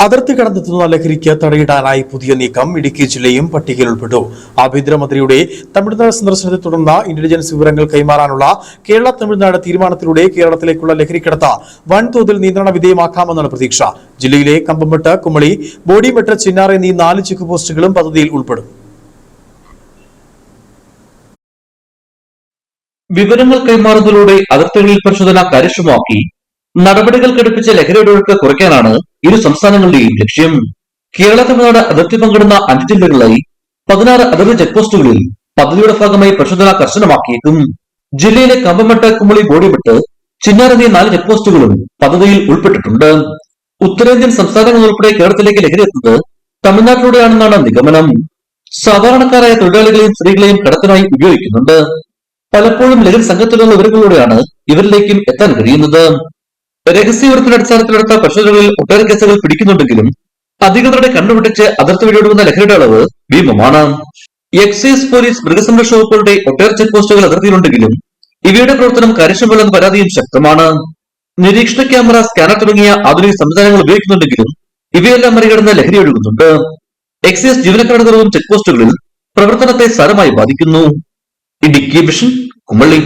അതിർത്തി കടന്നെത്തുന്ന ലഹരിക്ക് തടയിടാനായി പുതിയ നീക്കം ഇടുക്കി ജില്ലയും പട്ടികയിൽ ഉൾപ്പെട്ടു. ആഭ്യന്തരമന്ത്രിയുടെ തമിഴ്നാട് സന്ദർശനത്തെ തുടർന്ന് ഇന്റലിജൻസ് വിവരങ്ങൾ കൈമാറാനുള്ള കേരള തമിഴ്നാട് തീരുമാനത്തിലൂടെ കേരളത്തിലേക്കുള്ള ലഹരിക്കടത്ത് വൻതോതിൽ നിയന്ത്രണ വിധേയമാക്കാമെന്നാണ് പ്രതീക്ഷ. ജില്ലയിലെ കമ്പംമെട്ട്, കുമളി, ബോഡിമെട്ട്, ചിന്നാർ എന്നീ 4 ചെക്ക് പോസ്റ്റുകളും പദ്ധതിയിൽ ഉൾപ്പെടും. വിവരങ്ങൾ കൈമാറുന്നതിലൂടെ അതിർത്തികളിൽ പരിശോധന കാര്യക്ഷമമാക്കി നടപടികൾ ഘടിപ്പിച്ച ലഹരിയുടെ ഒഴുക്ക് കുറയ്ക്കാനാണ് ഇരു സംസ്ഥാനങ്ങളുടെയും ലക്ഷ്യം. കേരള തമിഴ്നാട് അതിർത്തി പങ്കിടുന്ന 5 ജില്ലകളിലായി 16 അതിർത്തി ചെക്ക് പോസ്റ്റുകളിൽ പദ്ധതിയുടെ ഭാഗമായി പരിശോധന കർശനമാക്കിയേക്കും. ജില്ലയിലെ കമ്പംമെട്ട്, കുമളി, ബോഡിമെട്ട്, ചിന്നാർ എന്നീ 4 ചെക്ക് പോസ്റ്റുകളും പദ്ധതിയിൽ ഉൾപ്പെട്ടിട്ടുണ്ട്. ഉത്തരേന്ത്യൻ സംസ്ഥാനങ്ങൾ ഉൾപ്പെടെ കേരളത്തിലേക്ക് ലഹരി എത്തുന്നത് തമിഴ്നാട്ടിലൂടെയാണെന്നാണ് നിഗമനം. സാധാരണക്കാരായ തൊഴിലാളികളെയും സ്ത്രീകളെയും കടത്തിനായി ഉപയോഗിക്കുന്നുണ്ട്. പലപ്പോഴും ലഹരി സംഘത്തിലുള്ള വിവരങ്ങളിലൂടെയാണ് ഇവരിലേക്കും എത്താൻ കഴിയുന്നത്. രഹസ്യവിവരത്തിന്റെ അടിസ്ഥാനത്തിൽ നടത്ത പരിശോധനകളിൽ ഒട്ടേറെ കേസുകൾ പിടിക്കുന്നുണ്ടെങ്കിലും അധികൃതരുടെ കണ്ടുപിടിച്ച് അതിർത്തി വഴി ഒഴുകുന്ന ലഹരിയുടെ അളവ് ഭീമമാണ്. എക്സൈസ്, പോലീസ്, മൃഗസംരക്ഷണ വകുപ്പുകളുടെ ഒട്ടേറെ ചെക്ക് പോസ്റ്റുകൾ അതിർത്തിയിലുണ്ടെങ്കിലും ഇവയുടെ പ്രവർത്തനം കാര്യക്ഷമമല്ലെന്ന പരാതിയും ശക്തമാണ്. നിരീക്ഷണ ക്യാമറ, സ്കാനർ തുടങ്ങിയ ആധുനിക സംവിധാനങ്ങൾ ഉപയോഗിക്കുന്നുണ്ടെങ്കിലും ഇവയെല്ലാം മറികടന്ന് ലഹരി ഒഴുകുന്നുണ്ട്. എക്സൈസ് ജീവനക്കാരുടെ കുറവും ചെക്ക് പോസ്റ്റുകളിൽ പ്രവർത്തനത്തെ സാരമായി ബാധിക്കുന്നു. ഇടുക്കി വിഷൻ, കുമളി.